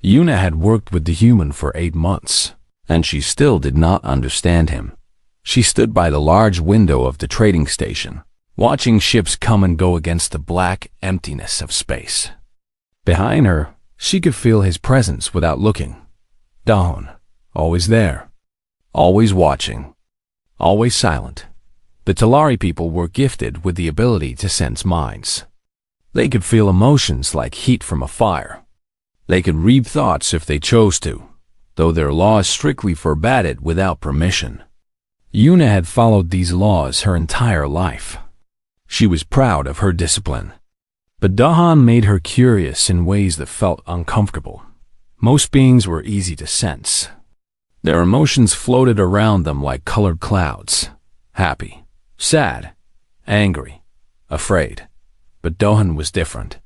Yuna had worked with the human for 8 months, and she still did not understand him. She stood by the large window of the trading station, watching ships come and go against the black emptiness of space. Behind her, she could feel his presence without looking. Dawn, always there, always watching, always silent. The Telari people were gifted with the ability to sense minds. They could feel emotions like heat from a fire. They could read thoughts if they chose to, though their laws strictly forbade it without permission. Yuna had followed these laws her entire life. She was proud of her discipline. But Dahan made her curious in ways that felt uncomfortable. Most beings were easy to sense. Their emotions floated around them like colored clouds. Happy, sad, angry, afraid. But Dahan was different.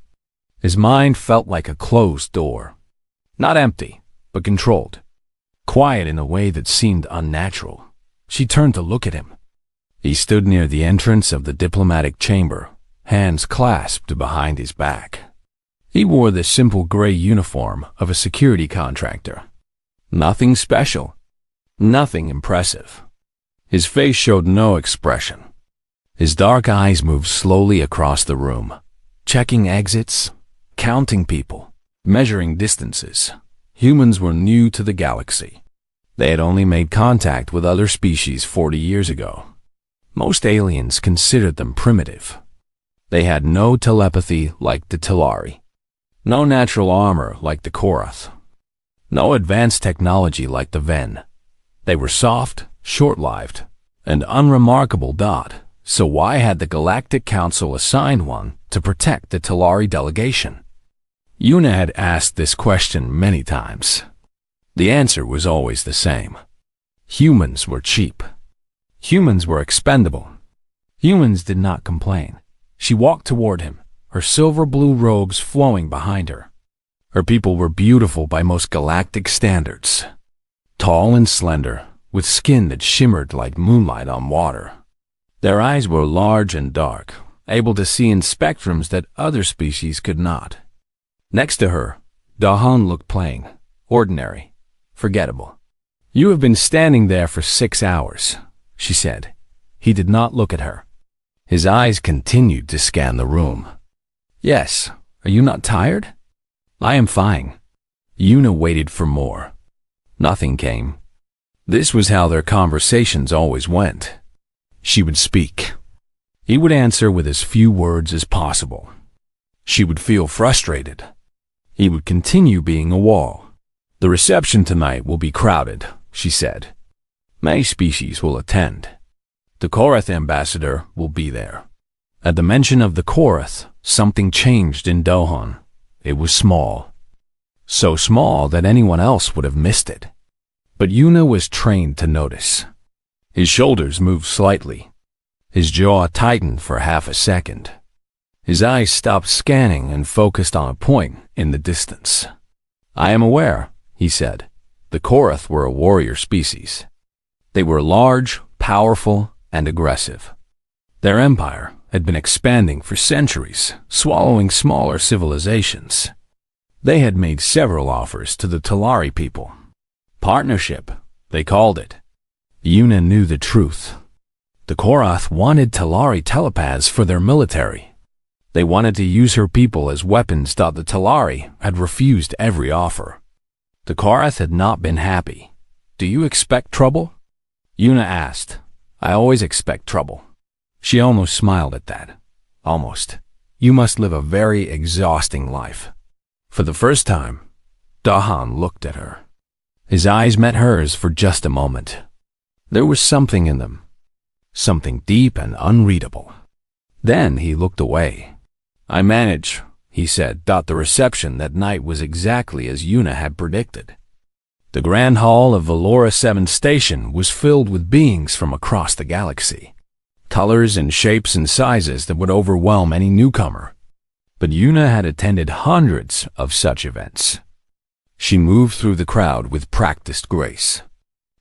His mind felt like a closed door. Not empty, but controlled. Quiet in a way that seemed unnatural. She turned to look at him. He stood near the entrance of the diplomatic chamber, hands clasped behind his back. He wore the simple gray uniform of a security contractor. Nothing special, nothing impressive. His face showed no expression. His dark eyes moved slowly across the room, checking exits, counting people, measuring distances. Humans were new to the galaxy. They had only made contact with other species 40 years ago. Most aliens considered them primitive. They had no telepathy like the Telari, no natural armor like the Korath, no advanced technology like the Ven. They were soft, short-lived, and unremarkable. So why had the Galactic Council assigned one to protect the Telari delegation? Yuna had asked this question many times. The answer was always the same. Humans were cheap. Humans were expendable. Humans did not complain. She walked toward him, her silver-blue robes flowing behind her. Her people were beautiful by most galactic standards. Tall and slender, with skin that shimmered like moonlight on water. Their eyes were large and dark, able to see in spectrums that other species could not. Next to her, Dahan looked plain, ordinary, forgettable. "You have been standing there for 6 hours," she said. He did not look at her. His eyes continued to scan the room. "Yes, are you not tired?" "I am fine." Yuna waited for more. Nothing came. This was how their conversations always went. She would speak. He would answer with as few words as possible. She would feel frustrated. He would continue being a wall. "The reception tonight will be crowded," she said. "Many species will attend. The Korath ambassador will be there." At the mention of the Korath, something changed in Dahan. It was small. So small that anyone else would have missed it. But Yuna was trained to notice. His shoulders moved slightly. His jaw tightened for half a second. His eyes stopped scanning and focused on a point in the distance. "I am aware," he said. "The Korath were a warrior species. They were large, powerful, and aggressive. Their empire had been expanding for centuries, swallowing smaller civilizations. They had made several offers to the Telari people. Partnership, they called it. Yuna knew the truth. The Korath wanted Telari telepaths for their military. They wanted to use her people as weapons. The Telari had refused every offer. The Korath had not been happy. "Do you expect trouble?" Yuna asked. "I always expect trouble." She almost smiled at that. Almost. "You must live a very exhausting life." For the first time, Dahan looked at her. His eyes met hers for just a moment. There was something in them. Something deep and unreadable. Then he looked away. "I manage," he said. The reception that night was exactly as Yuna had predicted. The grand hall of Valora 7 Station was filled with beings from across the galaxy. Colors and shapes and sizes that would overwhelm any newcomer. But Yuna had attended hundreds of such events. She moved through the crowd with practiced grace,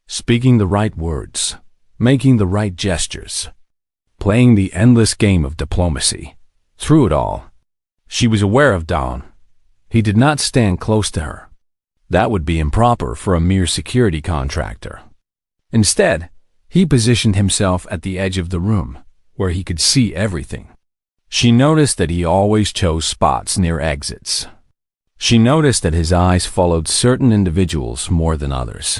speaking the right words, making the right gestures, playing the endless game of diplomacy. Through it all, she was aware of Dawn. He did not stand close to her. That would be improper for a mere security contractor. Instead, he positioned himself at the edge of the room, where he could see everything. She noticed that he always chose spots near exits. She noticed that his eyes followed certain individuals more than others.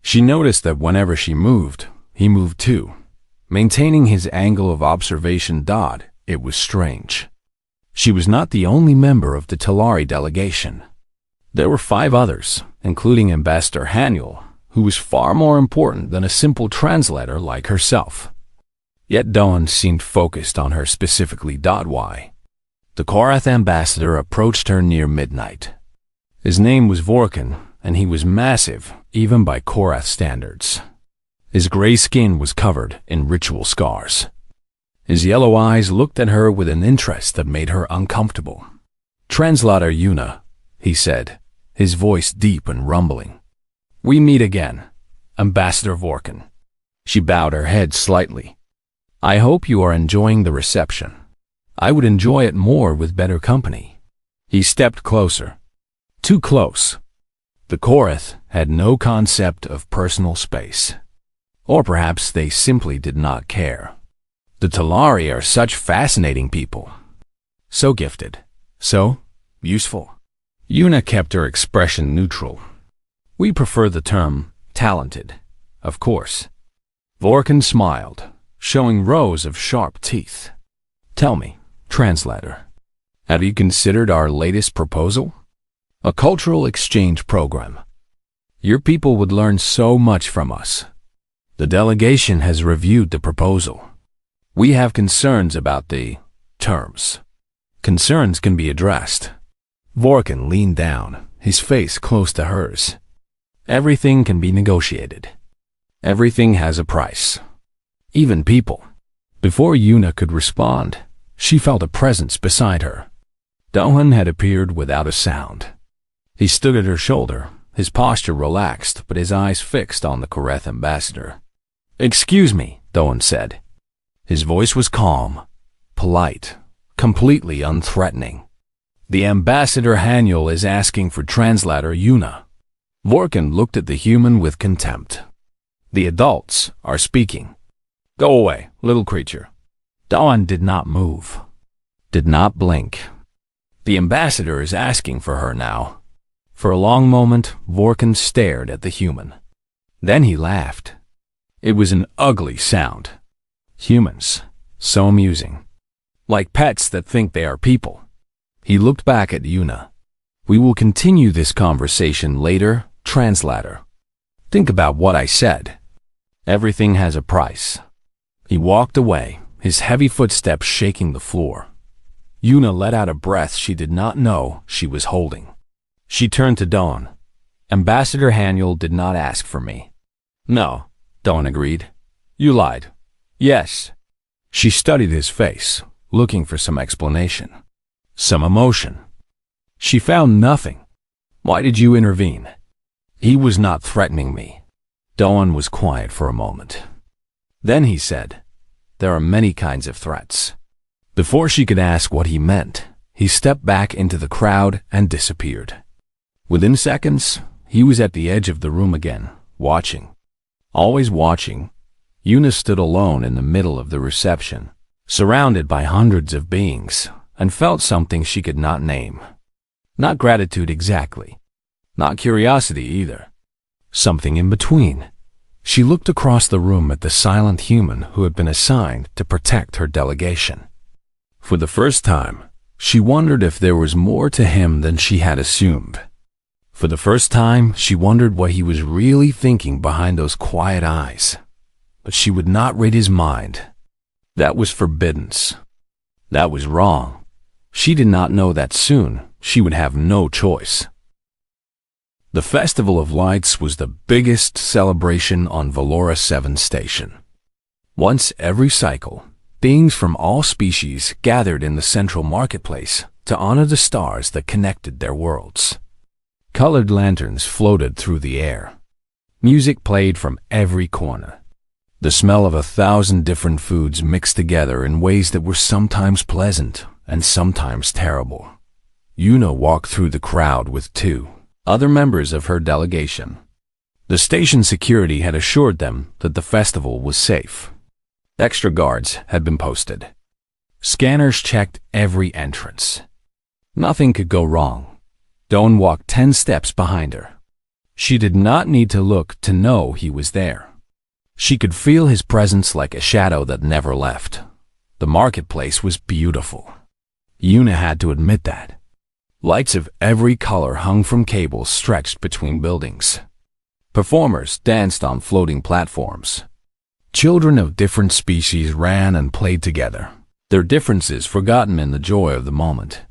She noticed that whenever she moved, he moved too. Maintaining his angle of observation, it was strange. She was not the only member of the Telari delegation. There were 5 others, including Ambassador Haniel, who was far more important than a simple translator like herself. Yet Dawn seemed focused on her specifically. Why? The Korath ambassador approached her near midnight. His name was Vorkan, and he was massive, even by Korath standards. His gray skin was covered in ritual scars. His yellow eyes looked at her with an interest that made her uncomfortable. "Translator Yuna," he said, his voice deep and rumbling. "We meet again, Ambassador Vorkan." She bowed her head slightly. "I hope you are enjoying the reception. I would enjoy it more with better company." He stepped closer. Too close. The Korath had no concept of personal space. Or perhaps they simply did not care. The Telari are such fascinating people. So gifted. So useful. Yuna kept her expression neutral. "We prefer the term talented, of course." Vorkan smiled, showing rows of sharp teeth. "Tell me, translator, have you considered our latest proposal? A cultural exchange program. Your people would learn so much from us. The delegation has reviewed the proposal. We have concerns about the terms. Concerns can be addressed." Vorkan leaned down, his face close to hers. "Everything can be negotiated. Everything has a price. Even people." Before Yuna could respond, she felt a presence beside her. Dohan had appeared without a sound. He stood at her shoulder, his posture relaxed, but his eyes fixed on the Korath ambassador. "Excuse me," Dohan said. His voice was calm, polite, completely unthreatening. "The Ambassador Haniel is asking for translator Yuna." Vorkan looked at the human with contempt. "The adults are speaking. Go away, little creature." Dawn did not move, did not blink. The ambassador is asking for her now. For a long moment, Vorkan stared at the human. Then he laughed. It was an ugly sound. Humans, so amusing. Like pets that think they are people. He looked back at Yuna. "We will continue this conversation later, translator. Think about what I said. Everything has a price." He walked away, his heavy footsteps shaking the floor. Yuna let out a breath she did not know she was holding. She turned to Dawn. "Ambassador Haniel did not ask for me." "No," Dawn agreed. "You lied." "Yes." She studied his face, looking for some explanation, some emotion. She found nothing. "Why did you intervene?" "He was not threatening me." Dawn was quiet for a moment. Then he said, "There are many kinds of threats." Before she could ask what he meant, he stepped back into the crowd and disappeared. Within seconds, he was at the edge of the room again, watching. Always watching, Yuna stood alone in the middle of the reception, surrounded by hundreds of beings, and felt something she could not name. Not gratitude exactly. Not curiosity either. Something in between. She looked across the room at the silent human who had been assigned to protect her delegation. For the first time, she wondered if there was more to him than she had assumed. For the first time, she wondered what he was really thinking behind those quiet eyes. But she would not read his mind. That was forbiddance. That was wrong. She did not know that soon she would have no choice. The Festival of Lights was the biggest celebration on Valora 7 Station. Once every cycle, beings from all species gathered in the central marketplace to honor the stars that connected their worlds. Colored lanterns floated through the air. Music played from every corner. The smell of 1,000 different foods mixed together in ways that were sometimes pleasant and sometimes terrible. Yuna walked through the crowd with 2 other members of her delegation. The station security had assured them that the festival was safe. Extra guards had been posted. Scanners checked every entrance. Nothing could go wrong. Dawn walked 10 steps behind her. She did not need to look to know he was there. She could feel his presence like a shadow that never left. The marketplace was beautiful. Yuna had to admit that. Lights of every color hung from cables stretched between buildings. Performers danced on floating platforms. Children of different species ran and played together, their differences forgotten in the joy of the moment.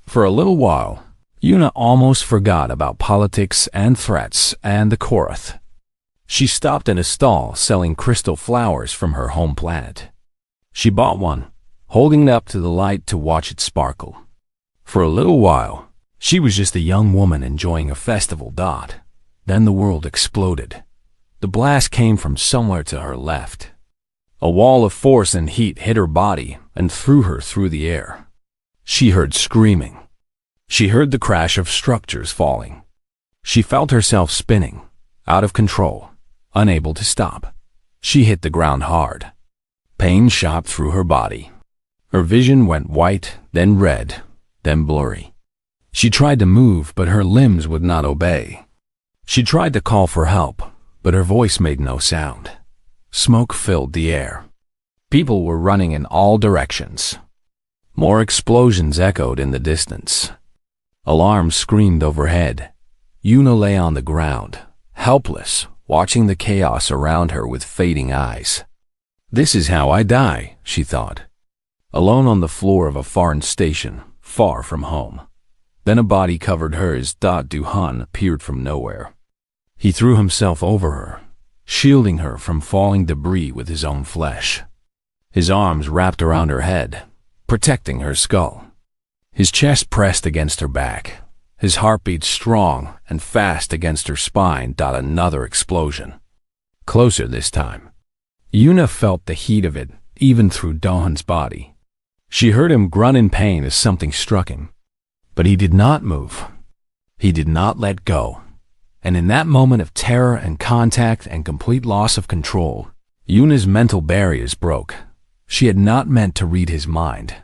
For a little while, Yuna almost forgot about politics and threats and the Korath. She stopped in a stall selling crystal flowers from her home planet. She bought one, holding it up to the light to watch it sparkle. For a little while, she was just a young woman enjoying a festival. Then the world exploded. The blast came from somewhere to her left. A wall of force and heat hit her body and threw her through the air. She heard screaming. She heard the crash of structures falling. She felt herself spinning, out of control, unable to stop. She hit the ground hard. Pain shot through her body. Her vision went white, then red, then blurry. She tried to move, but her limbs would not obey. She tried to call for help, but her voice made no sound. Smoke filled the air. People were running in all directions. More explosions echoed in the distance. Alarms screamed overhead. Yuna lay on the ground, helpless, watching the chaos around her with fading eyes. This is how I die, she thought. Alone on the floor of a foreign station, far from home. Then a body covered hers. Duhan appeared from nowhere. He threw himself over her, shielding her from falling debris with his own flesh. His arms wrapped around her head, protecting her skull. His chest pressed against her back. His heartbeat strong and fast against her spine. Another explosion. Closer this time. Yuna felt the heat of it, even through Dawn's body. She heard him grunt in pain as something struck him. But he did not move. He did not let go. And in that moment of terror and contact and complete loss of control, Yuna's mental barriers broke. She had not meant to read his mind.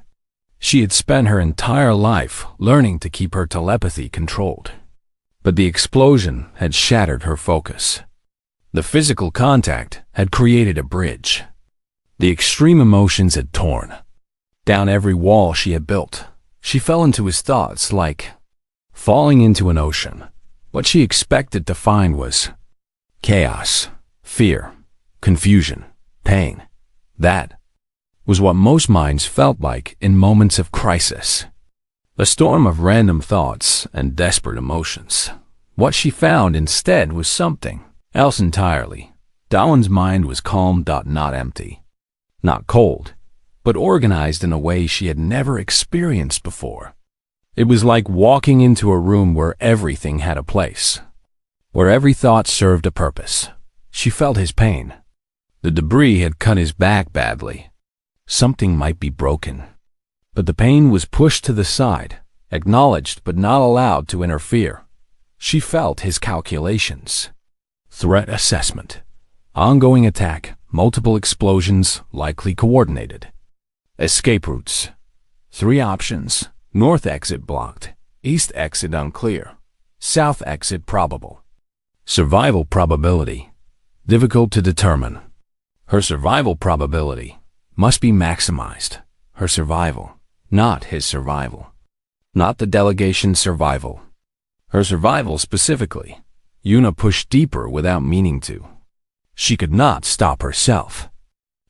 She had spent her entire life learning to keep her telepathy controlled. But the explosion had shattered her focus. The physical contact had created a bridge. The extreme emotions had torn down every wall she had built. She fell into his thoughts like falling into an ocean. What she expected to find was chaos, fear, confusion, pain. That was what most minds felt like in moments of crisis. A storm of random thoughts and desperate emotions. What she found instead was something else entirely. Dawn's mind was calm. Not empty. Not cold, but organized in a way she had never experienced before. It was like walking into a room where everything had a place, where every thought served a purpose. She felt his pain. The debris had cut his back badly. Something might be broken. But the pain was pushed to the side, acknowledged but not allowed to interfere. She felt his calculations. Threat assessment. Ongoing attack, multiple explosions, likely coordinated. Escape routes. 3 options. North exit blocked, east exit unclear, south exit probable. Survival probability. Difficult to determine. Her survival probability must be maximized. Her survival, not his survival. Not the delegation's survival. Her survival specifically. Yuna pushed deeper without meaning to. She could not stop herself.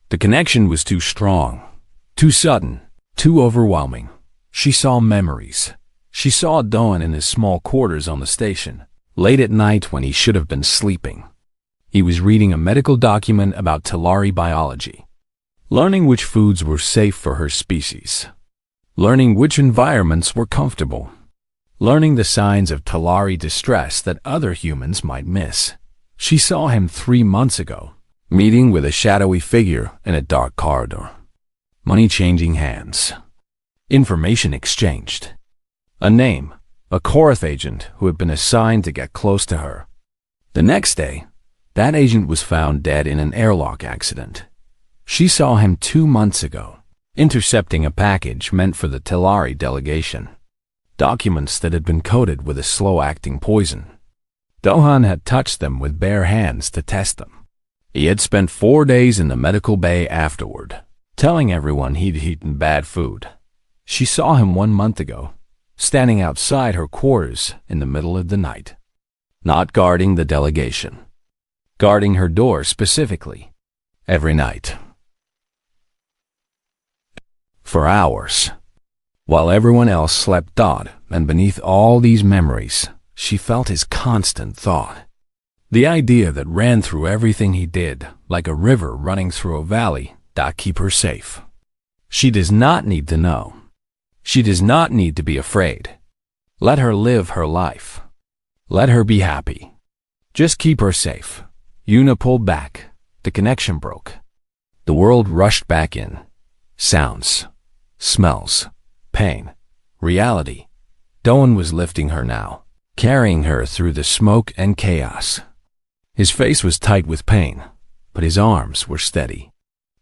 The connection was too strong, too sudden, too overwhelming. She saw memories. She saw Dawn in his small quarters on the station, late at night when he should have been sleeping. He was reading a medical document about Talari biology, learning which foods were safe for her species, learning which environments were comfortable, learning the signs of Talari distress that other humans might miss. She saw him 3 months ago, meeting with a shadowy figure in a dark corridor. Money changing hands. Information exchanged. A name, a Korath agent who had been assigned to get close to her. The next day, that agent was found dead in an airlock accident. She saw him 2 months ago, intercepting a package meant for the Telari delegation. Documents that had been coated with a slow-acting poison. Dohan had touched them with bare hands to test them. He had spent 4 days in the medical bay afterward, telling everyone he'd eaten bad food. She saw him 1 month ago, standing outside her quarters in the middle of the night. Not guarding the delegation. Guarding her door specifically. Every night. For hours. While everyone else slept, and beneath all these memories, she felt his constant thought. The idea that ran through everything he did, like a river running through a valley, that keep her safe. She does not need to know. She does not need to be afraid. Let her live her life. Let her be happy. Just keep her safe. Yuna pulled back. The connection broke. The world rushed back in. Sounds. Smells. Pain. Reality. Doan was lifting her now, carrying her through the smoke and chaos. His face was tight with pain, but his arms were steady.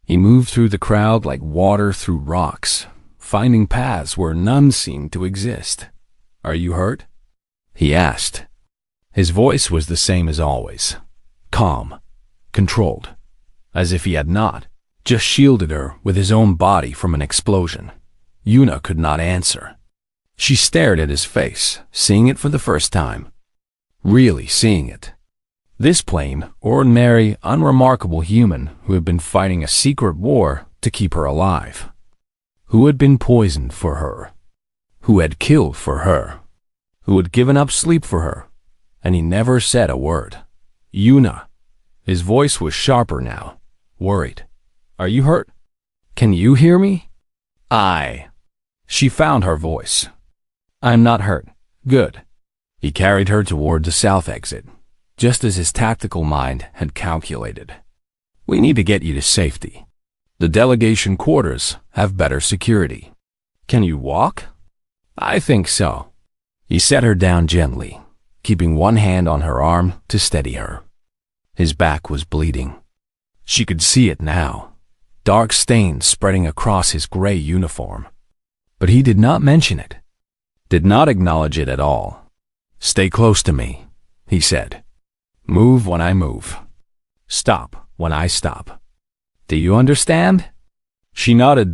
He moved through the crowd like water through rocks, finding paths where none seemed to exist. "Are you hurt?" he asked. His voice was the same as always, calm, controlled, as if he had not just shielded her with his own body from an explosion. Yuna could not answer. She stared at his face, seeing it for the first time. Really seeing it. This plain, ordinary, unremarkable human who had been fighting a secret war to keep her alive. Who had been poisoned for her. Who had killed for her. Who had given up sleep for her. And he never said a word. "Yuna." His voice was sharper now, worried. "Are you hurt? Can you hear me?" "I." She found her voice. "I'm not hurt. Good." He carried her toward the south exit, just as his tactical mind had calculated. "We need to get you to safety. The delegation quarters have better security. Can you walk?" "I think so." He set her down gently, keeping one hand on her arm to steady her. His back was bleeding. She could see it now, dark stains spreading across his gray uniform. But he did not mention it, did not acknowledge it at all. "Stay close to me," he said. "Move when I move. Stop when I stop. Do you understand?" She nodded.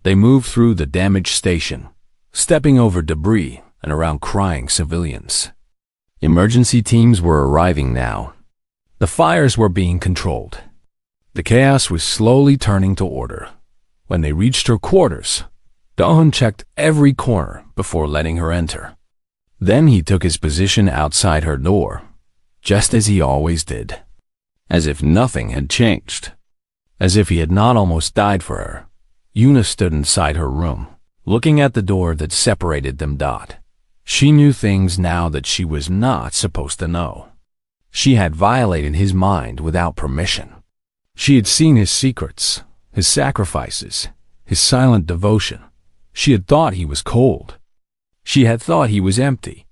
They moved through the damaged station, stepping over debris and around crying civilians. Emergency teams were arriving now. The fires were being controlled. The chaos was slowly turning to order. When they reached her quarters, Dohan checked every corner before letting her enter. Then he took his position outside her door, just as he always did. As if nothing had changed. As if he had not almost died for her. Yuna stood inside her room, looking at the door that separated them. She knew things now that she was not supposed to know. She had violated his mind without permission. She had seen his secrets, his sacrifices, his silent devotion. She had thought he was cold. She had thought he was empty.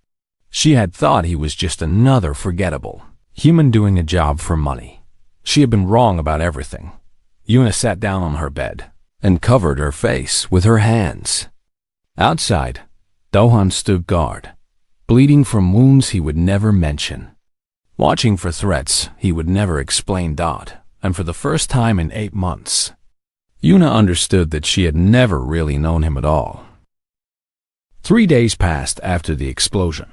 She had thought he was just another forgettable human doing a job for money. She had been wrong about everything. Yuna sat down on her bed and covered her face with her hands. Outside, Dohan stood guard, bleeding from wounds he would never mention, watching for threats he would never explain. And for the first time in 8 months, Yuna understood that she had never really known him at all. 3 days passed after the explosion.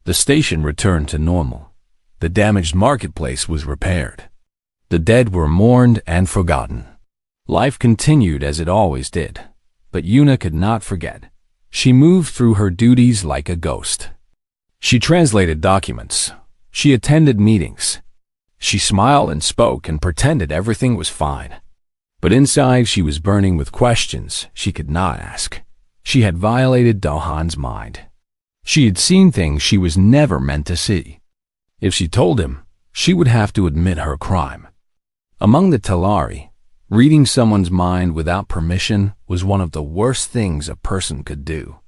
The station returned to normal. The damaged marketplace was repaired. The dead were mourned and forgotten. Life continued as it always did, but Yuna could not forget. She moved through her duties like a ghost. She translated documents. She attended meetings. She smiled and spoke and pretended everything was fine. But inside she was burning with questions she could not ask. She had violated Dohan's mind. She had seen things she was never meant to see. If she told him, she would have to admit her crime. Among the Telari, reading someone's mind without permission was one of the worst things a person could do.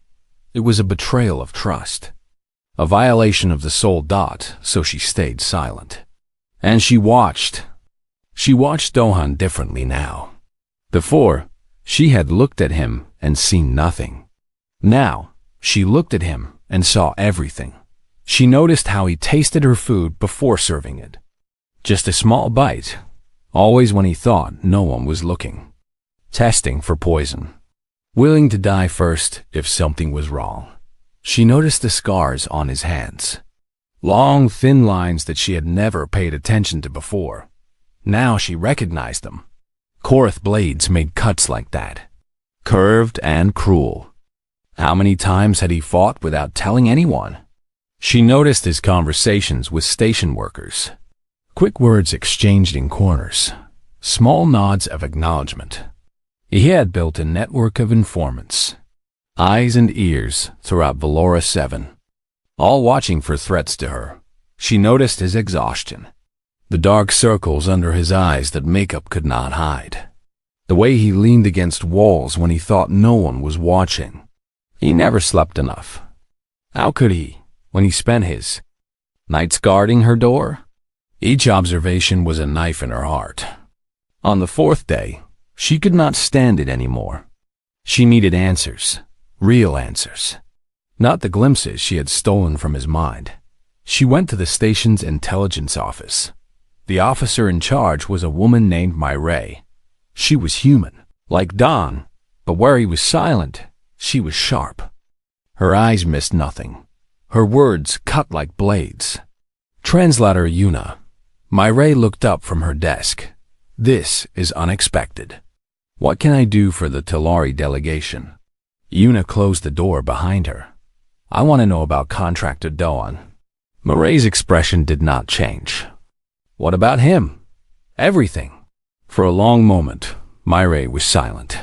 It was a betrayal of trust, a violation of the soul dot, so she stayed silent. And she watched. She watched Dohan differently now. Before, she had looked at him and seen nothing. Now, she looked at him and saw everything. She noticed how he tasted her food before serving it. Just a small bite, always when he thought no one was looking. Testing for poison. Willing to die first if something was wrong. She noticed the scars on his hands. Long, thin lines that she had never paid attention to before. Now she recognized them. Korath blades made cuts like that. Curved and cruel. How many times had he fought without telling anyone? She noticed his conversations with station workers. Quick words exchanged in corners. Small nods of acknowledgement. He had built a network of informants. Eyes and ears throughout Valora 7. All watching for threats to her. She noticed his exhaustion. The dark circles under his eyes that makeup could not hide. The way he leaned against walls when he thought no one was watching. He never slept enough. How could he, when he spent his nights guarding her door? Each observation was a knife in her heart. On the fourth day, she could not stand it anymore. She needed answers, real answers. Not the glimpses she had stolen from his mind. She went to the station's intelligence office. The officer in charge was a woman named Myray. She was human, like Dawn, but where he was silent, she was sharp. Her eyes missed nothing. Her words cut like blades. Translator Yuna. Myray looked up from her desk. This is unexpected. What can I do for the Telari delegation? Yuna closed the door behind her. I want to know about Contractor Doan. Myray's expression did not change. What about him? Everything. For a long moment, Myray was silent.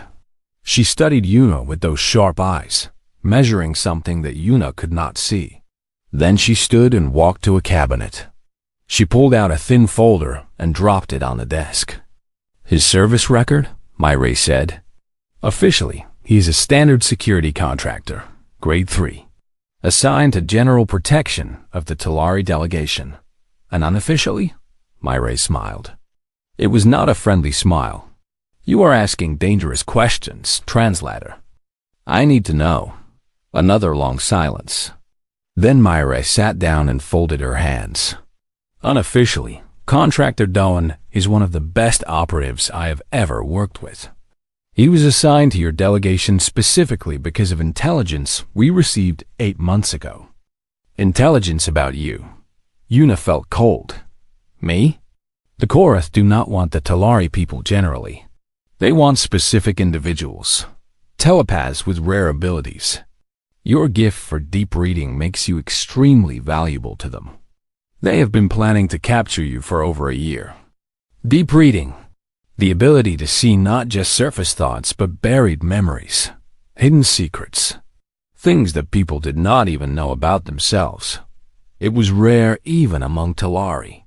She studied Yuna with those sharp eyes, measuring something that Yuna could not see. Then she stood and walked to a cabinet. She pulled out a thin folder and dropped it on the desk. His service record? Myray said. Officially, he is a standard security contractor, grade 3, assigned to general protection of the Telari delegation. And unofficially? Myray smiled. It was not a friendly smile. You are asking dangerous questions, translator. I need to know. Another long silence. Then Myray sat down and folded her hands. Unofficially, Contractor Doan is one of the best operatives I have ever worked with. He was assigned to your delegation specifically because of intelligence we received 8 months ago. Intelligence about you. Yuna felt cold. Me? The Korath do not want the Telari people generally. They want specific individuals. Telepaths with rare abilities. Your gift for deep reading makes you extremely valuable to them. They have been planning to capture you for over a year. Deep reading. The ability to see not just surface thoughts but buried memories, hidden secrets, things that people did not even know about themselves. It was rare even among Telari.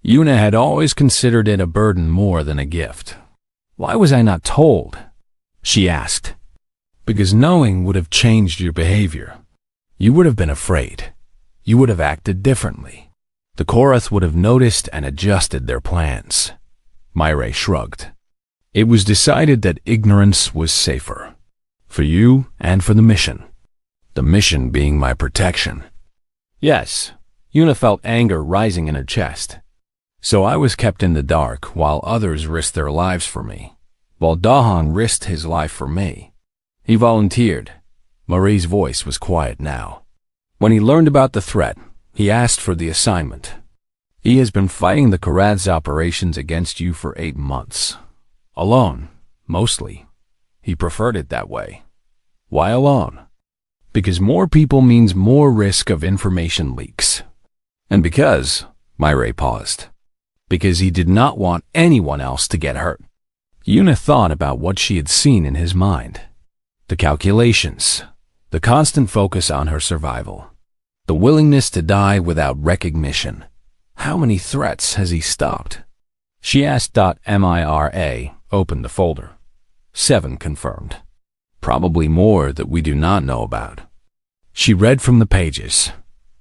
Yuna had always considered it a burden more than a gift. Why was I not told? She asked. Because knowing would have changed your behavior. You would have been afraid. You would have acted differently. The Korath would have noticed and adjusted their plans. Myray shrugged. It was decided that ignorance was safer. For you and for the mission. The mission being my protection. Yes, Yuna felt anger rising in her chest. So I was kept in the dark while others risked their lives for me. While Dahan risked his life for me. He volunteered. Myray's voice was quiet now. When he learned about the threat, he asked for the assignment. He has been fighting the Korath's operations against you for 8 months. Alone, mostly. He preferred it that way. Why alone? Because more people means more risk of information leaks. And because, Myray paused, because he did not want anyone else to get hurt. Yuna thought about what she had seen in his mind. The calculations, the constant focus on her survival, the willingness to die without recognition. How many threats has he stopped? She asked. Myra opened the folder. 7 confirmed. Probably more that we do not know about. She read from the pages.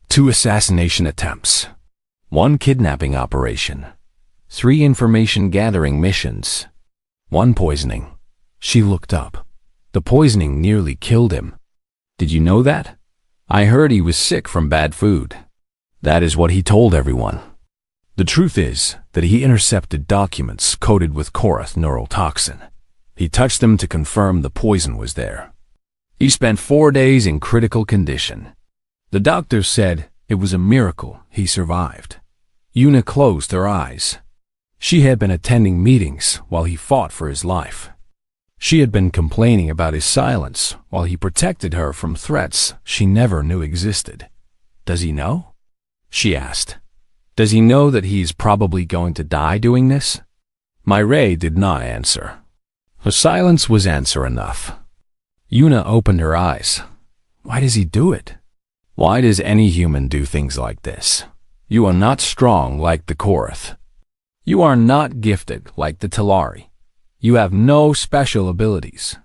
2 assassination attempts. 1 kidnapping operation. 3 information-gathering missions. 1 poisoning. She looked up. The poisoning nearly killed him. Did you know that? I heard he was sick from bad food. That is what he told everyone. The truth is that he intercepted documents coated with Korath neurotoxin. He touched them to confirm the poison was there. He spent 4 days in critical condition. The doctors said it was a miracle he survived. Una closed her eyes. She had been attending meetings while he fought for his life. She had been complaining about his silence while he protected her from threats she never knew existed. Does he know? She asked. Does he know that he's probably going to die doing this? Myray did not answer. Her silence was answer enough. Una opened her eyes. Why does he do it? Why does any human do things like this? You are not strong like the Korath. You are not gifted like the Talari. You have no special abilities.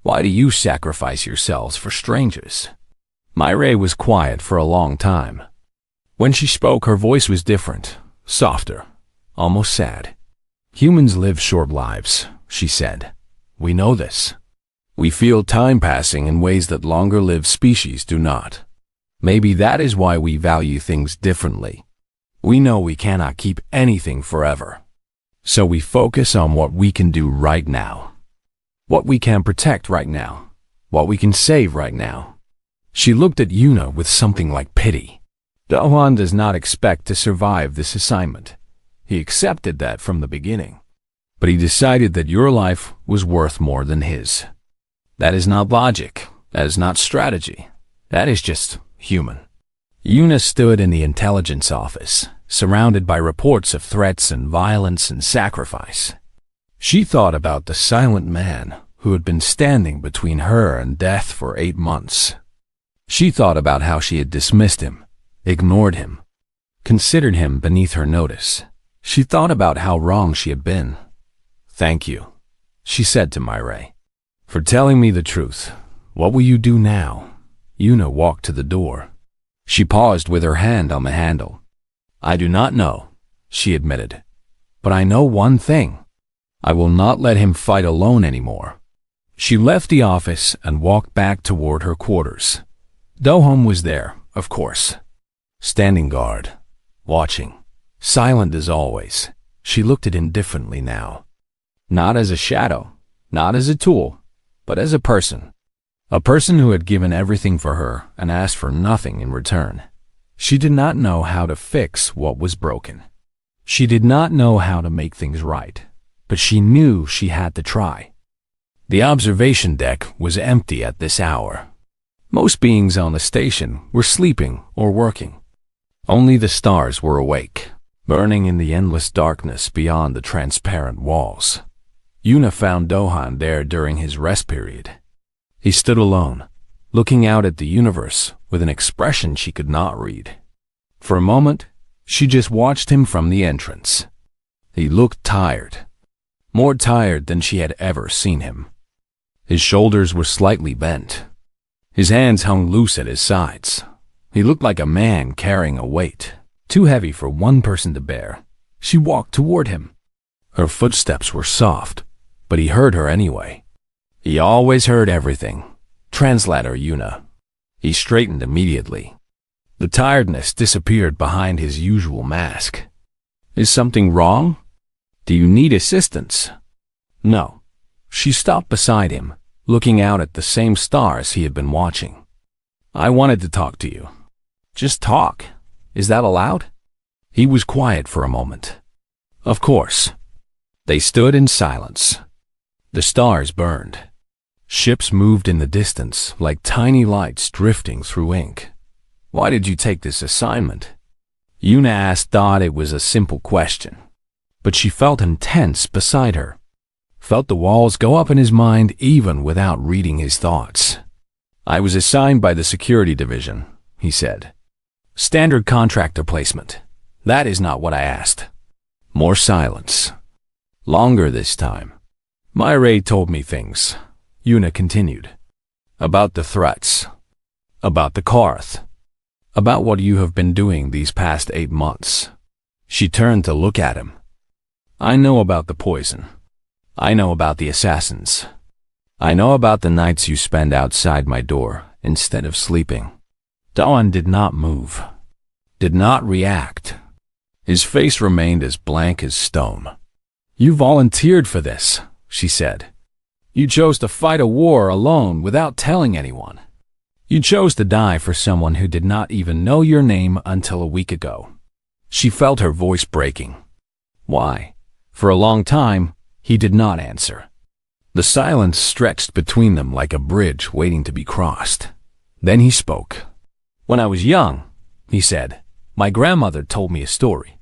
Why do you sacrifice yourselves for strangers? Myray was quiet for a long time. When she spoke, her voice was different, softer, almost sad. Humans live short lives, she said. We know this. We feel time passing in ways that longer-lived species do not. Maybe that is why we value things differently. We know we cannot keep anything forever. So we focus on what we can do right now. What we can protect right now. What we can save right now. She looked at Una with something like pity. Dohan does not expect to survive this assignment. He accepted that from the beginning. But he decided that your life was worth more than his. That is not logic. That is not strategy. That is just human. Una stood in the intelligence office, surrounded by reports of threats and violence and sacrifice. She thought about the silent man who had been standing between her and death for 8 months. She thought about how she had dismissed him, ignored him, considered him beneath her notice. She thought about how wrong she had been. Thank you, she said to Myray, for telling me the truth. What will you do now? Una walked to the door. She paused with her hand on the handle. I do not know, she admitted. But I know one thing. I will not let him fight alone anymore. She left the office and walked back toward her quarters. Dohom was there, of course. Standing guard, watching, silent as always. She looked at him differently now. Not as a shadow, not as a tool, but as a person. A person who had given everything for her and asked for nothing in return. She did not know how to fix what was broken. She did not know how to make things right, but she knew she had to try. The observation deck was empty at this hour. Most beings on the station were sleeping or working. Only the stars were awake, burning in the endless darkness beyond the transparent walls. Una found Dohan there during his rest period. He stood alone, looking out at the universe with an expression she could not read. For a moment, she just watched him from the entrance. He looked tired, more tired than she had ever seen him. His shoulders were slightly bent. His hands hung loose at his sides. He looked like a man carrying a weight, too heavy for one person to bear. She walked toward him. Her footsteps were soft, but he heard her anyway. He always heard everything. Translator Una. He straightened immediately. The tiredness disappeared behind his usual mask. Is something wrong? Do you need assistance? No. She stopped beside him, looking out at the same stars he had been watching. I wanted to talk to you. Just talk. Is that allowed? He was quiet for a moment. Of course. They stood in silence. The stars burned. Ships moved in the distance like tiny lights drifting through ink. Why did you take this assignment? Una asked thought it was a simple question, but she felt him tense beside her. Felt the walls go up in his mind even without reading his thoughts. I was assigned by the security division, he said. Standard contractor placement. That is not what I asked. More silence. Longer this time. Myray told me things. Una continued. About the threats. About the Karth. About what you have been doing these past 8 months. She turned to look at him. I know about the poison. I know about the assassins. I know about the nights you spend outside my door instead of sleeping. Dawn did not move, did not react. His face remained as blank as stone. You volunteered for this, she said. You chose to fight a war alone without telling anyone. You chose to die for someone who did not even know your name until a week ago. She felt her voice breaking. Why? For a long time, he did not answer. The silence stretched between them like a bridge waiting to be crossed. Then he spoke. When I was young, he said, my grandmother told me a story.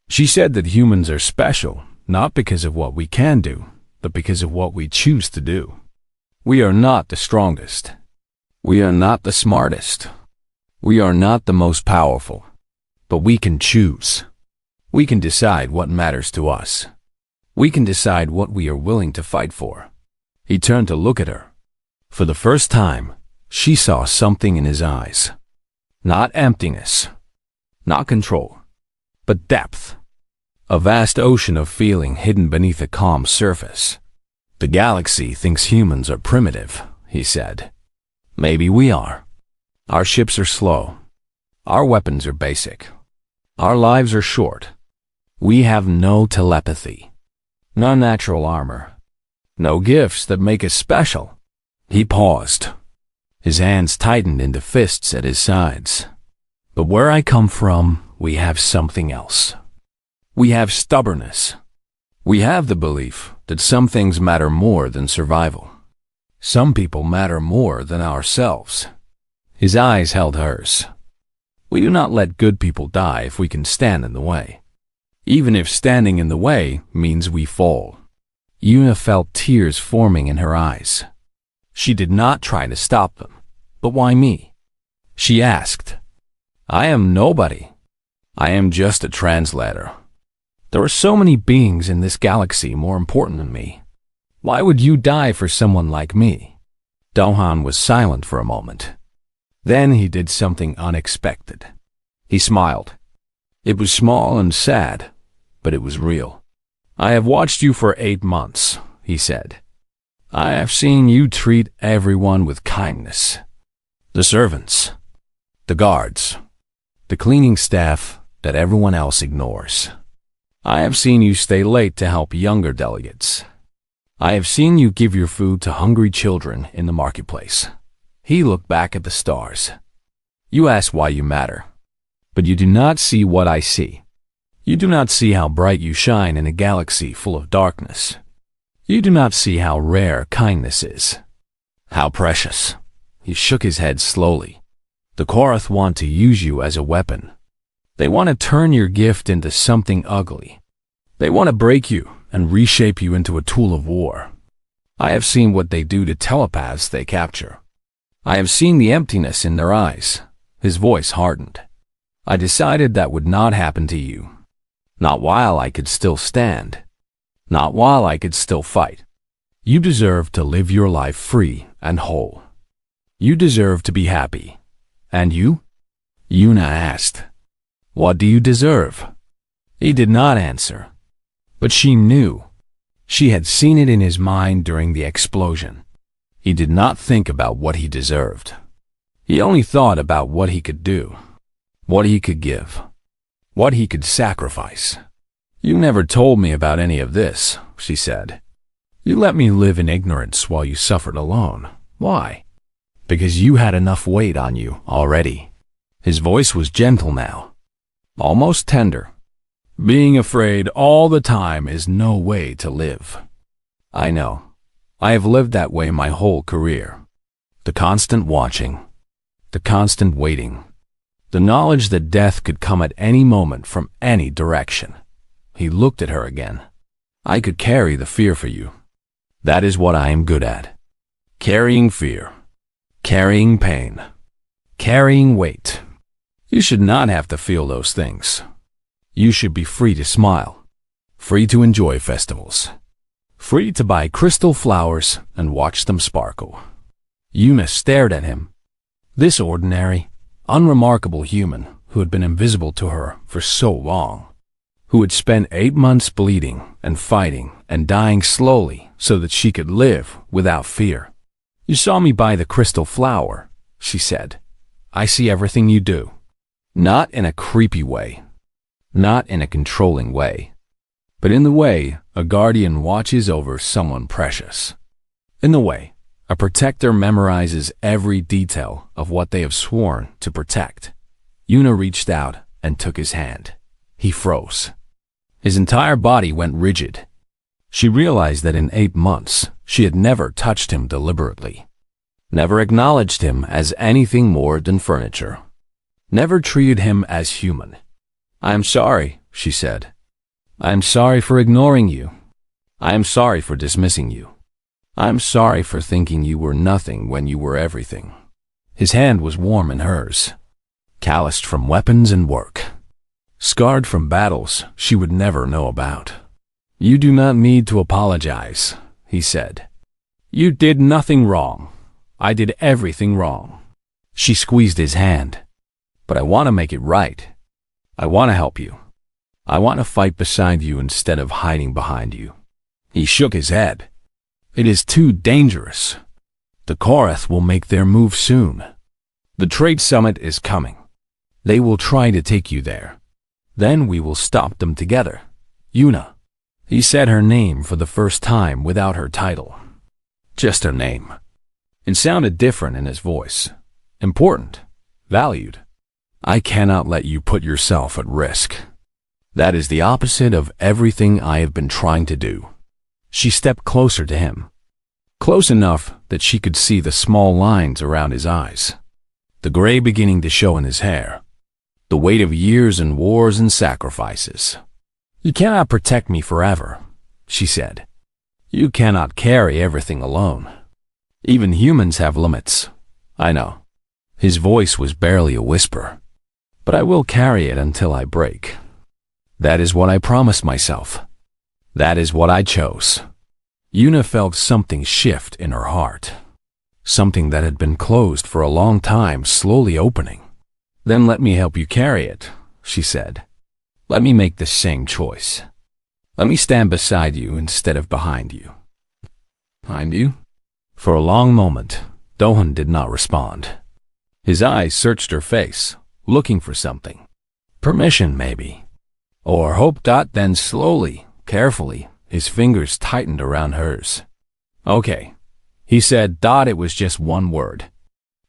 She said that humans are special, not because of what we can do, but because of what we choose to do. We are not the strongest. We are not the smartest. We are not the most powerful. But we can choose. We can decide what matters to us. We can decide what we are willing to fight for. He turned to look at her. For the first time, she saw something in his eyes. Not emptiness, not control, but depth. A vast ocean of feeling hidden beneath a calm surface. The galaxy thinks humans are primitive, he said. Maybe we are. Our ships are slow. Our weapons are basic. Our lives are short. We have no telepathy, no natural armor, no gifts that make us special. He paused. His hands tightened into fists at his sides. But where I come from, we have something else. We have stubbornness. We have the belief that some things matter more than survival. Some people matter more than ourselves. His eyes held hers. We do not let good people die if we can stand in the way. Even if standing in the way means we fall. Una felt tears forming in her eyes. She did not try to stop them. But why me? She asked. I am nobody. I am just a translator. There are so many beings in this galaxy more important than me. Why would you die for someone like me? Dohan was silent for a moment. Then he did something unexpected. He smiled. It was small and sad, but it was real. I have watched you for 8 months, he said. I have seen you treat everyone with kindness. The servants, the guards, the cleaning staff that everyone else ignores. I have seen you stay late to help younger delegates. I have seen you give your food to hungry children in the marketplace. He looked back at the stars. You ask why you matter, but you do not see what I see. You do not see how bright you shine in a galaxy full of darkness. You do not see how rare kindness is. How precious. He shook his head slowly. The Karth want to use you as a weapon. They want to turn your gift into something ugly. They want to break you and reshape you into a tool of war. I have seen what they do to telepaths they capture. I have seen the emptiness in their eyes. His voice hardened. I decided that would not happen to you. Not while I could still stand. Not while I could still fight. You deserve to live your life free and whole. You deserve to be happy. And you? Una asked. What do you deserve? He did not answer. But she knew. She had seen it in his mind during the explosion. He did not think about what he deserved. He only thought about what he could do, what he could give, what he could sacrifice. You never told me about any of this, she said. You let me live in ignorance while you suffered alone. Why? Because you had enough weight on you already. His voice was gentle now, almost tender. Being afraid all the time is no way to live. I know. I have lived that way my whole career. The constant watching, the constant waiting, the knowledge that death could come at any moment from any direction. He looked at her again. I could carry the fear for you. That is what I am good at. Carrying fear, carrying pain, carrying weight. You should not have to feel those things. You should be free to smile, free to enjoy festivals, free to buy crystal flowers and watch them sparkle. Una stared at him. This ordinary, unremarkable human who had been invisible to her for so long, who had spent 8 months bleeding and fighting and dying slowly so that she could live without fear. "You saw me buy the crystal flower," she said. "I see everything you do." Not in a creepy way, not in a controlling way, but in the way a guardian watches over someone precious. In the way a protector memorizes every detail of what they have sworn to protect. Una reached out and took his hand. He froze. His entire body went rigid. She realized that in 8 months, she had never touched him deliberately, never acknowledged him as anything more than furniture, never treated him as human. "I am sorry," she said. "I am sorry for ignoring you. I am sorry for dismissing you. I am sorry for thinking you were nothing when you were everything." His hand was warm in hers, calloused from weapons and work, scarred from battles she would never know about. "You do not need to apologize," he said. "You did nothing wrong. I did everything wrong." She squeezed his hand. "But I want to make it right. I want to help you. I want to fight beside you instead of hiding behind you." He shook his head. "It is too dangerous. The Korath will make their move soon. The trade summit is coming. They will try to take you there. Then we will stop them together. Una." He said her name for the first time without her title. Just her name. It sounded different in his voice. Important. Valued. "I cannot let you put yourself at risk. That is the opposite of everything I have been trying to do." She stepped closer to him, close enough that she could see the small lines around his eyes, the gray beginning to show in his hair, the weight of years and wars and sacrifices. "You cannot protect me forever," she said. "You cannot carry everything alone. Even humans have limits. I know." His voice was barely a whisper. "But I will carry it until I break. That is what I promised myself. That is what I chose." Una felt something shift in her heart, something that had been closed for a long time slowly opening. "Then let me help you carry it," she said. "Let me make the same choice. Let me stand beside you instead of behind you." "Behind you?" For a long moment, Dohan did not respond. His eyes searched her face, looking for something. Permission, maybe. Or hope. Then slowly, carefully, his fingers tightened around hers. "Okay," he said. It was just one word,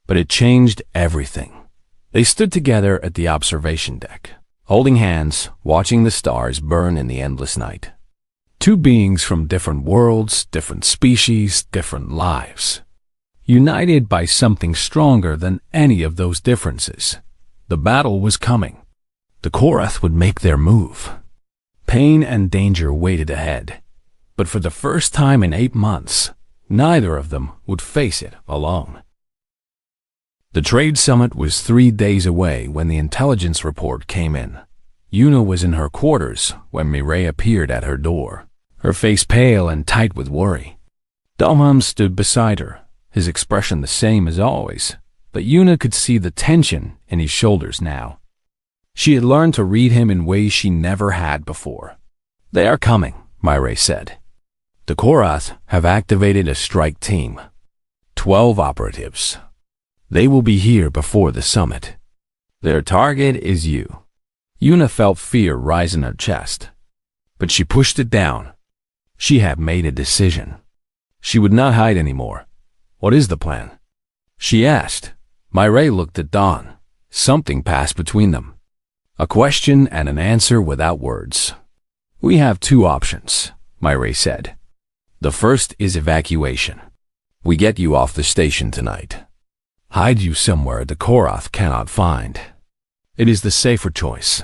but it changed everything. They stood together at the observation deck, holding hands, watching the stars burn in the endless night. Two beings from different worlds, different species, different lives, united by something stronger than any of those differences. The battle was coming. The Korath would make their move. Pain and danger waited ahead, but for the first time in 8 months, neither of them would face it alone. The trade summit was 3 days away when the intelligence report came in. Una was in her quarters when Mireille appeared at her door, her face pale and tight with worry. Dalham stood beside her, his expression the same as always, but Una could see the tension in his shoulders now. She had learned to read him in ways she never had before. "They are coming," Mireille said. "The Korath have activated a strike team. 12 operatives. They will be here before the summit. Their target is you." Una felt fear rise in her chest, but she pushed it down. She had made a decision. She would not hide anymore. "What is the plan?" she asked. Mireille looked at Dawn. Something passed between them. A question and an answer without words. "We have 2 options," Mireille said. "The first is evacuation. We get you off the station tonight. Hide you somewhere the Korath cannot find. It is the safer choice.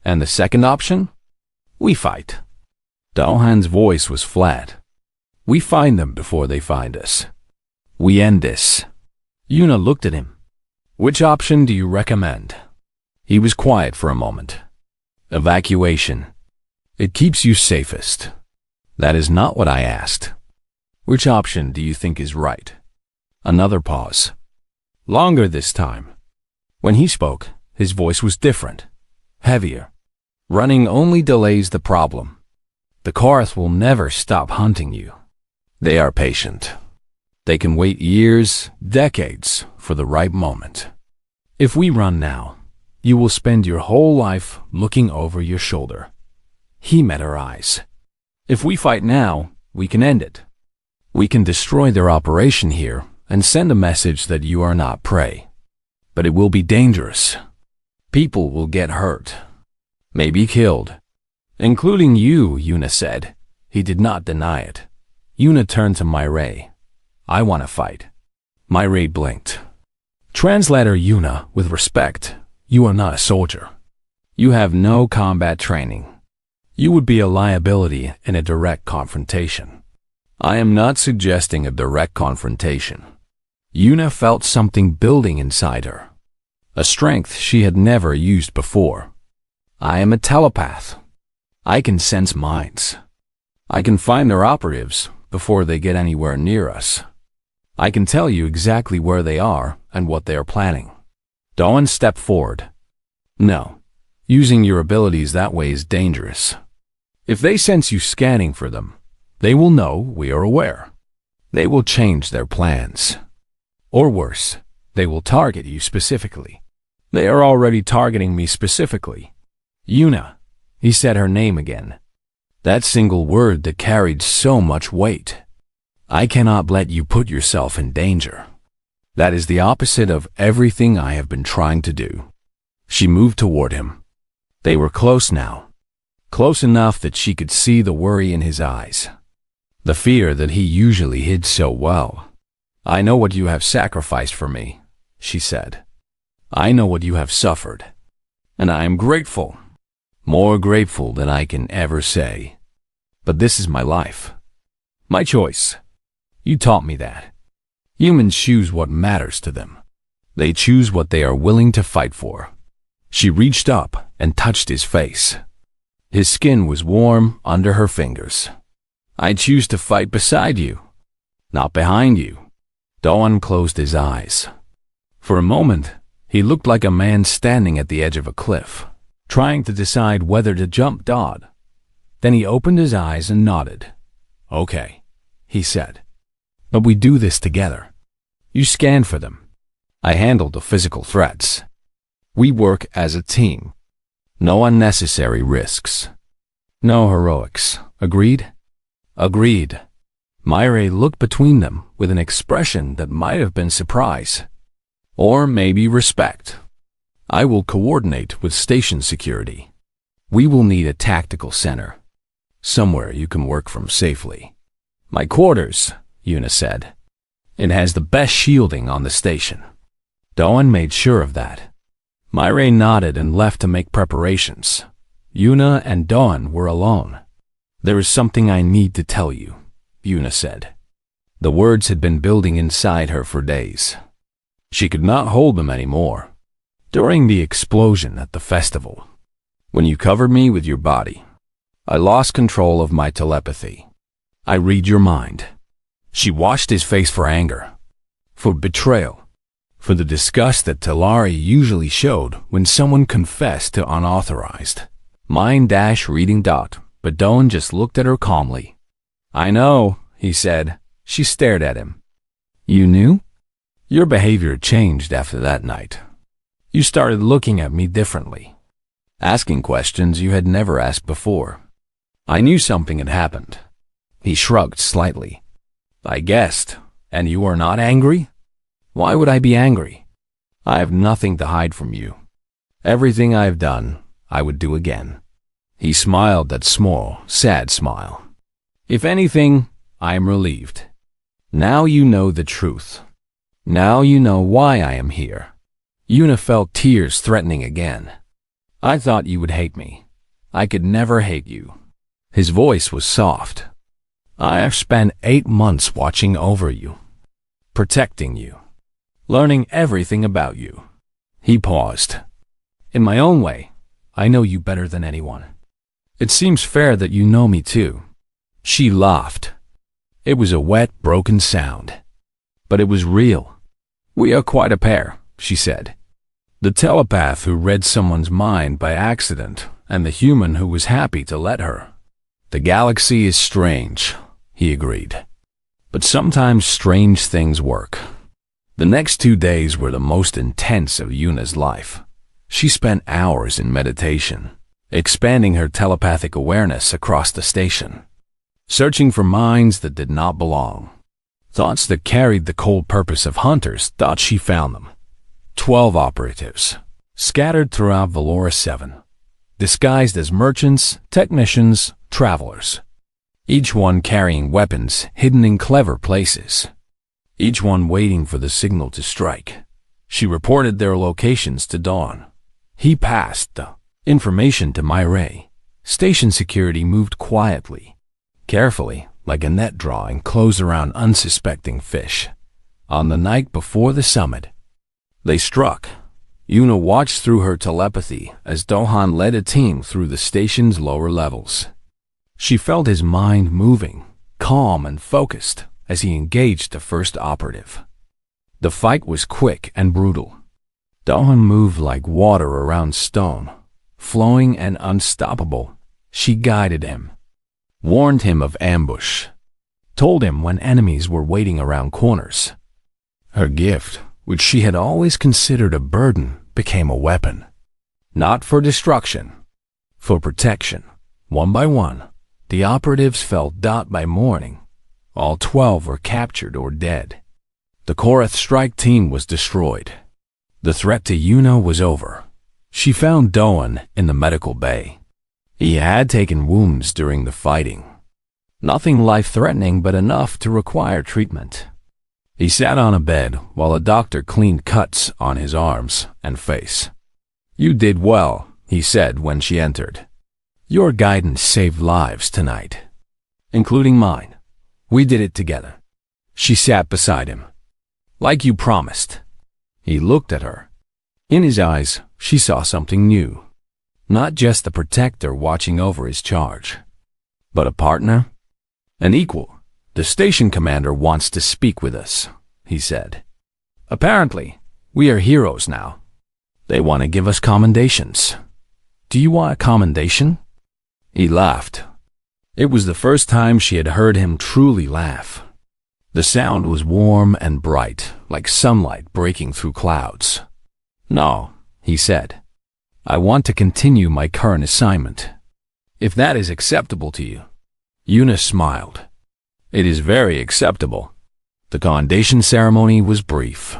And the second option? We fight." Dalhan's voice was flat. "We find them before they find us. We end this." Una looked at him. "Which option do you recommend?" He was quiet for a moment. "Evacuation. It keeps you safest." "That is not what I asked." "Which option do you think is right?" Another pause. Longer this time. When he spoke, his voice was different, heavier. Running only delays the problem. The Korath will never stop hunting you. They are patient. They can wait years, decades, for the right moment. If we run now, you will spend your whole life looking over your shoulder. He met her eyes. If we fight now, we can end it. We can destroy their operation here and send a message that you are not prey. But it will be dangerous. People will get hurt, maybe killed. Including you, Yuna said. He did not deny it. Yuna turned to Myray. I want to fight. Myray blinked. Translator Yuna, with respect, you are not a soldier. You have no combat training. You would be a liability in a direct confrontation. I am not suggesting a direct confrontation. Yuna felt something building inside her, a strength she had never used before. I am a telepath. I can sense minds. I can find their operatives before they get anywhere near us. I can tell you exactly where they are and what they are planning. Dawn stepped forward. No, using your abilities that way is dangerous. If they sense you scanning for them, they will know we are aware. They will change their plans. Or worse, they will target you specifically. They are already targeting me specifically. Yuna, he said her name again. That single word that carried so much weight. I cannot let you put yourself in danger. That is the opposite of everything I have been trying to do. She moved toward him. They were close now. Close enough that she could see the worry in his eyes. The fear that he usually hid so well. I know what you have sacrificed for me, she said. I know what you have suffered. And I am grateful. More grateful than I can ever say. But this is my life. My choice. You taught me that. Humans choose what matters to them. They choose what they are willing to fight for. She reached up and touched his face. His skin was warm under her fingers. I choose to fight beside you, not behind you. Dawn closed his eyes. For a moment, he looked like a man standing at the edge of a cliff, trying to decide whether to jump Dodd. Then he opened his eyes and nodded. Okay, he said. But we do this together. You scan for them. I handle the physical threats. We work as a team. No unnecessary risks. No heroics. Agreed? Agreed. Myray looked between them with an expression that might have been surprise. Or maybe respect. I will coordinate with station security. We will need a tactical center. Somewhere you can work from safely. My quarters, Yuna said. It has the best shielding on the station. Dawn made sure of that. Myray nodded and left to make preparations. Yuna and Dawn were alone. There is something I need to tell you, Yuna said. The words had been building inside her for days. She could not hold them anymore. During the explosion at the festival, when you covered me with your body, I lost control of my telepathy. I read your mind. She washed his face for anger, for betrayal, for the disgust that Talari usually showed when someone confessed to unauthorized. Mind-reading. But Dawn just looked at her calmly. I know, he said. She stared at him. You knew? Your behavior changed after that night. You started looking at me differently, asking questions you had never asked before. I knew something had happened. He shrugged slightly. I guessed. And you are not angry? Why would I be angry? I have nothing to hide from you. Everything I have done, I would do again. He smiled that small, sad smile. If anything, I am relieved. Now you know the truth. Now you know why I am here. Yuna felt tears threatening again. I thought you would hate me. I could never hate you. His voice was soft. I have spent 8 months watching over you, protecting you, learning everything about you. He paused. In my own way, I know you better than anyone. It seems fair that you know me too. She laughed. It was a wet, broken sound. But it was real. "We are quite a pair," she said. "The telepath who read someone's mind by accident, and the human who was happy to let her." "The galaxy is strange," he agreed. "But sometimes strange things work." The next 2 days were the most intense of Yuna's life. She spent hours in meditation, expanding her telepathic awareness across the station, searching for minds that did not belong. Thoughts that carried the cold purpose of hunters thought she found them. 12 operatives, scattered throughout Valora 7, disguised as merchants, technicians, travelers. Each one carrying weapons hidden in clever places. Each one waiting for the signal to strike. She reported their locations to Dawn. He passed the information to Myray. Station security moved quietly, carefully, like a net drawing closed around unsuspecting fish. On the night before the summit, they struck. Yuna watched through her telepathy as Dohan led a team through the station's lower levels. She felt his mind moving, calm and focused, as he engaged the first operative. The fight was quick and brutal. Dohan moved like water around stone, flowing and unstoppable. She guided him, warned him of ambush, told him when enemies were waiting around corners. Her gift, which she had always considered a burden, became a weapon. Not for destruction, for protection. One by one, the operatives fell dead by morning. All 12 were captured or dead. The Korath strike team was destroyed. The threat to Yuna was over. She found Doan in the medical bay. He had taken wounds during the fighting. Nothing life-threatening, but enough to require treatment. He sat on a bed while a doctor cleaned cuts on his arms and face. "You did well," he said when she entered. "Your guidance saved lives tonight, including mine. We did it together." She sat beside him. "Like you promised." He looked at her. In his eyes, she saw something new. Not just the protector watching over his charge, but a partner, an equal. "The station commander wants to speak with us," he said. "Apparently, we are heroes now. They want to give us commendations. Do you want a commendation?" He laughed. It was the first time she had heard him truly laugh. The sound was warm and bright, like sunlight breaking through clouds. "No," he said. "I want to continue my current assignment, if that is acceptable to you." Yuna smiled. "It is very acceptable." The commendation ceremony was brief.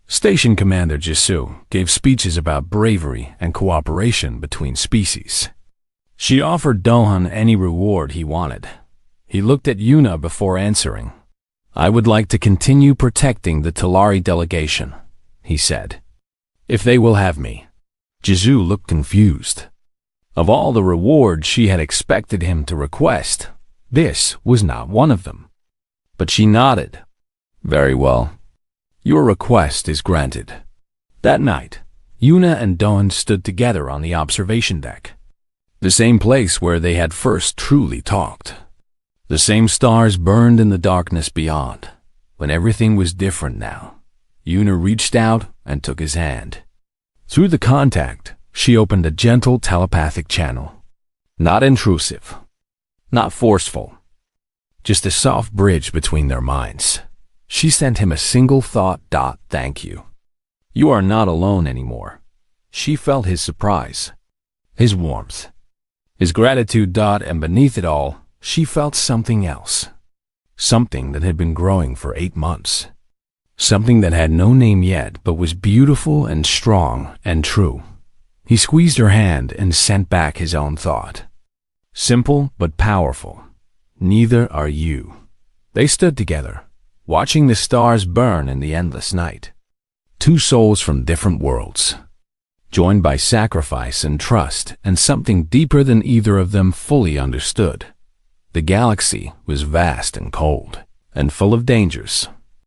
Station Commander Jisoo gave speeches about bravery and cooperation between species. She offered Dohan any reward he wanted. He looked at Yuna before answering. "I would like to continue protecting the Talari delegation," he said. "If they will have me." Jisoo looked confused. Of all the rewards she had expected him to request, this was not one of them. But she nodded. "Very well. Your request is granted." That night, Yuna and Dawn stood together on the observation deck. The same place where they had first truly talked. The same stars burned in the darkness beyond. When everything was different now, Yuna reached out and took his hand. Through the contact, she opened a gentle telepathic channel. Not intrusive, not forceful, just a soft bridge between their minds. She sent him a single thought. "Thank you. You are not alone anymore." She felt his surprise, his warmth, his gratitude. And beneath it all, she felt something else. Something that had been growing for 8 months. Something that had no name yet, but was beautiful and strong and true. He squeezed her hand and sent back his own thought. Simple but powerful. Neither are you. They stood together, watching the stars burn in the endless night. 2 souls from different worlds, joined by sacrifice and trust and something deeper than either of them fully understood. The galaxy was vast and cold, and full of dangers,